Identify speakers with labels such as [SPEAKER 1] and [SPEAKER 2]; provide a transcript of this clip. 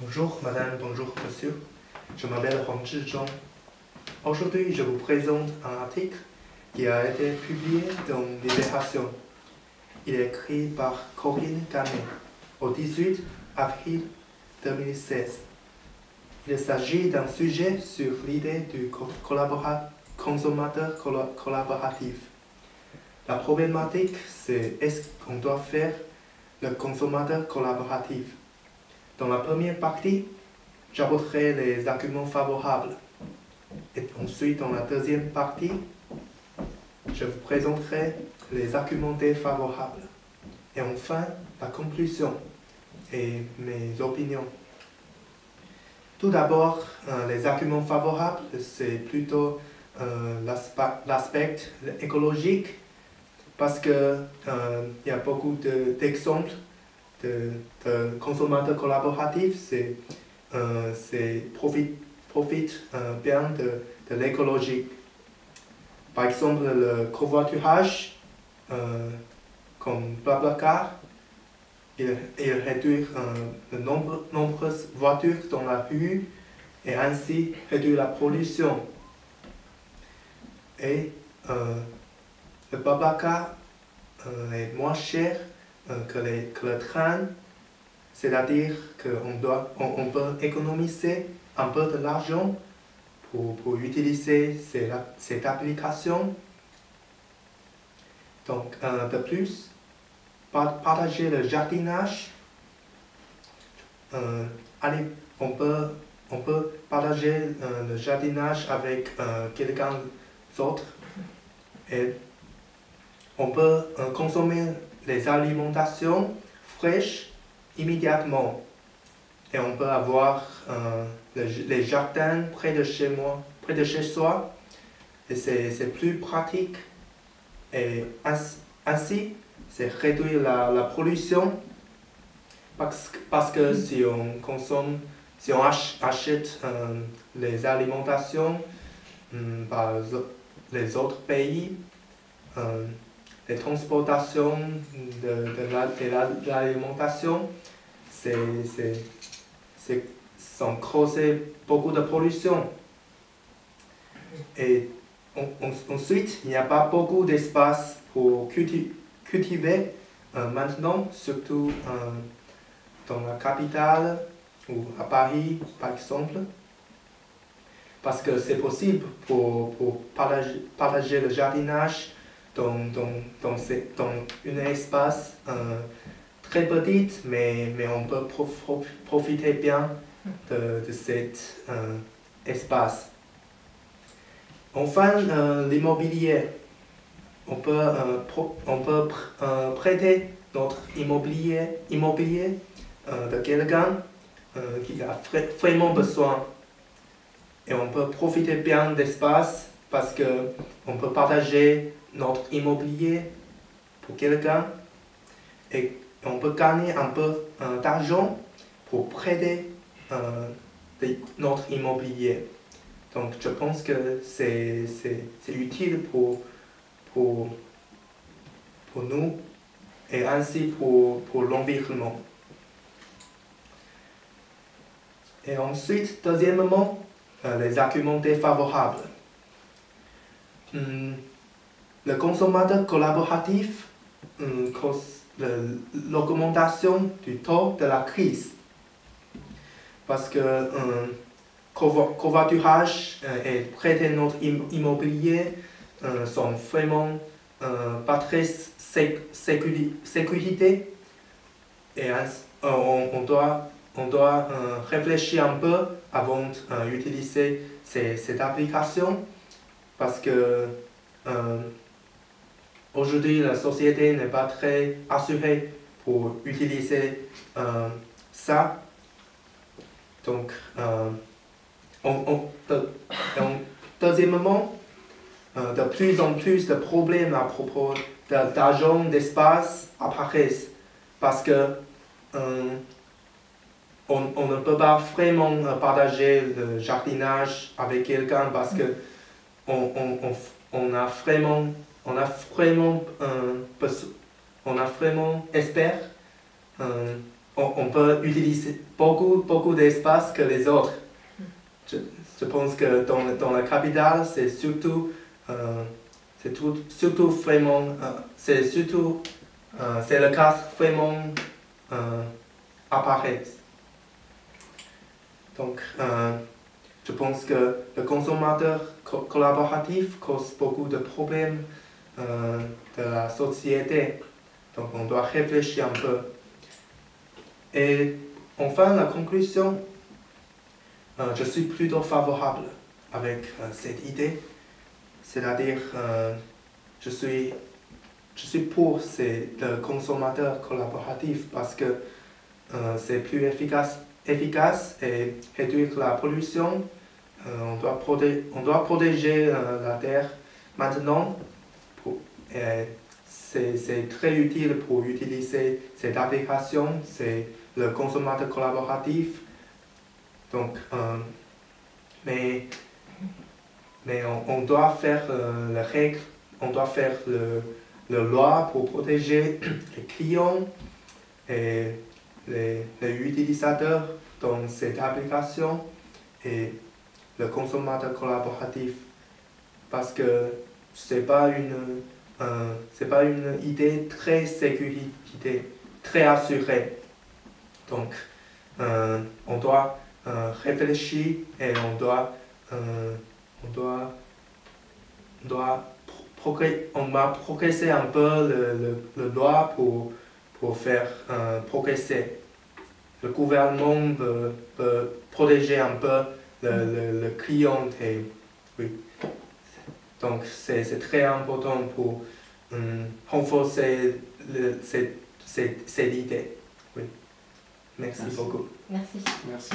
[SPEAKER 1] Bonjour madame, bonjour monsieur. Je m'appelle Huang Zhizhong. Aujourd'hui, je vous présente un article qui a été publié dans Libération. Il est écrit par Corinne Canet au 18 avril 2016. Il s'agit d'un sujet sur l'idée du consommateur collaboratif. La problématique, c'est est-ce qu'on doit faire le consommateur collaboratif. Dans la première partie, j'aborderai les arguments favorables. Et ensuite, dans la deuxième partie, je vous présenterai les arguments défavorables. Et enfin, la conclusion et mes opinions. Tout d'abord, les arguments favorables, c'est plutôt l'aspect écologique, parce qu'il y a beaucoup d'exemples de consommateurs collaboratifs, profite bien de l'écologie. Par exemple, le covoiturage, comme BlaBlaCar, il réduit le nombreuses voitures dans la rue et ainsi réduit la pollution. Et le BlaBlaCar est moins cher que le train, c'est-à-dire qu'on peut économiser un peu de l'argent pour utiliser cette application. Donc, de plus, partager le jardinage. On peut partager le jardinage avec quelqu'un d'autre et on peut consommer les alimentations fraîches immédiatement. Et on peut avoir les jardins près de chez soi. Et c'est plus pratique. Et ainsi, c'est réduire la pollution. Parce que si on achète les alimentations par les autres pays, les transportations de l'alimentation, sont causées beaucoup de pollution. Et ensuite, il n'y a pas beaucoup d'espace pour cultiver maintenant, surtout dans la capitale ou à Paris, par exemple. Parce que c'est possible pour partager le jardinage dans un espace très petit, mais on peut profiter bien de cet espace. Enfin, l'immobilier. On peut prêter notre immobilier de quelqu'un qui a vraiment besoin. Et on peut profiter bien d'espace parce qu'on peut partager notre immobilier pour quelqu'un et on peut gagner un peu d'argent pour prêter notre immobilier. Donc je pense que c'est utile pour nous et ainsi pour l'environnement. Et ensuite, deuxièmement, les arguments défavorables. Le consommateur collaboratif cause l'augmentation du taux de la crise. Parce que covoiturage et prêter notre immobilier sont vraiment pas très sécurité. Et on doit réfléchir un peu avant d'utiliser cette application parce que aujourd'hui la société n'est pas très assurée pour utiliser ça. Donc, deuxièmement, de plus en plus de problèmes à propos d'argent, d'espace apparaissent parce que on ne peut pas vraiment partager le jardinage avec quelqu'un parce que on a vraiment espère on peut utiliser beaucoup d'espace que les autres. Je pense que dans la capitale, c'est surtout vraiment, c'est le cas vraiment appareil. Donc, je pense que le consommateur collaboratif cause beaucoup de problèmes de la société. Donc, on doit réfléchir un peu. Et enfin, la conclusion, je suis plutôt favorable avec cette idée. C'est-à-dire, je suis pour le consommateur collaboratif parce que c'est plus efficace et réduire la pollution. On doit protéger la terre maintenant. C'est très utile pour utiliser cette application. C'est le consommateur collaboratif. Donc, mais on doit faire les règles, on doit faire le loi pour protéger les clients et les utilisateurs dans cette application et le consommateur collaboratif. Parce que c'est pas une idée très sécurité, très assurée. Donc, on doit réfléchir et on va progresser un peu le loi pour faire progresser. Le gouvernement peut protéger un peu le client. Oui. Donc, c'est très important pour renforcer cette idée. Oui. Merci beaucoup.
[SPEAKER 2] Merci.
[SPEAKER 3] Merci.